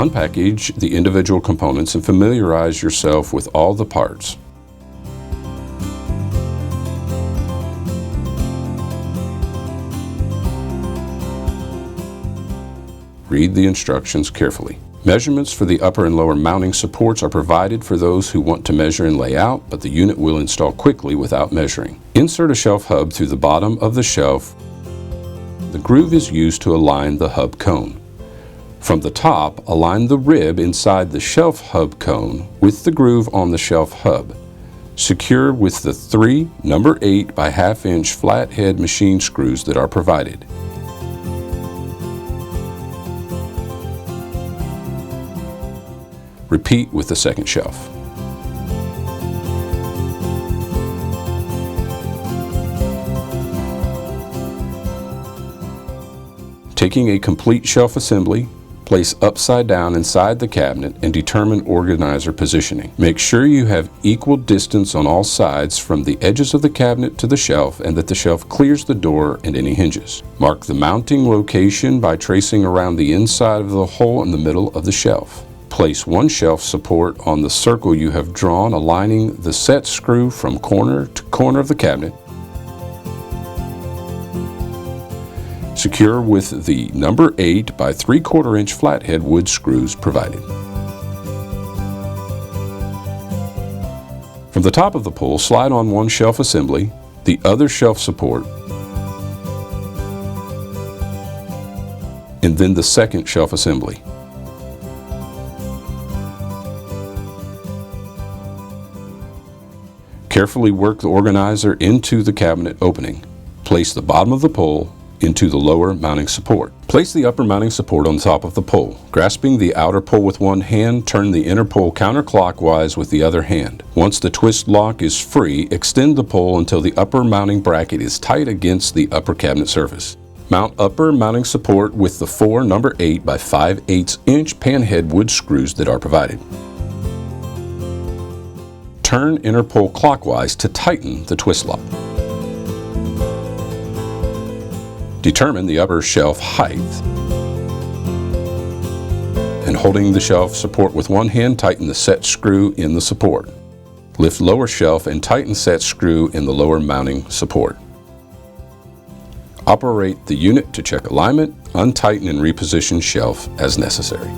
Unpackage the individual components and familiarize yourself with all the parts. Read the instructions carefully. Measurements for the upper and lower mounting supports are provided for those who want to measure and lay out, but the unit will install quickly without measuring. Insert a shelf hub through the bottom of the shelf. The groove is used to align the hub cone. From the top, align the rib inside the shelf hub cone with the groove on the shelf hub. Secure with the 3 number 8 by 1/2 inch flathead machine screws that are provided. Repeat with the second shelf. Taking a complete shelf assembly, place upside down inside the cabinet and determine organizer positioning. Make sure you have equal distance on all sides from the edges of the cabinet to the shelf and that the shelf clears the door and any hinges. Mark the mounting location by tracing around the inside of the hole in the middle of the shelf. Place one shelf support on the circle you have drawn, aligning the set screw from corner to corner of the cabinet. Secure with the number 8 by 3/4 inch flathead wood screws provided. From the top of the pole, slide on one shelf assembly, the other shelf support, and then the second shelf assembly. Carefully work the organizer into the cabinet opening. Place the bottom of the pole into the lower mounting support. Place the upper mounting support on top of the pole. Grasping the outer pole with one hand, turn the inner pole counterclockwise with the other hand. Once the twist lock is free, extend the pole until the upper mounting bracket is tight against the upper cabinet surface. Mount upper mounting support with the 4 number 8 by 5/8 inch panhead wood screws that are provided. Turn inner pole clockwise to tighten the twist lock. Determine the upper shelf height. And holding the shelf support with one hand, tighten the set screw in the support. Lift lower shelf and tighten set screw in the lower mounting support. Operate the unit to check alignment, untighten and reposition shelf as necessary.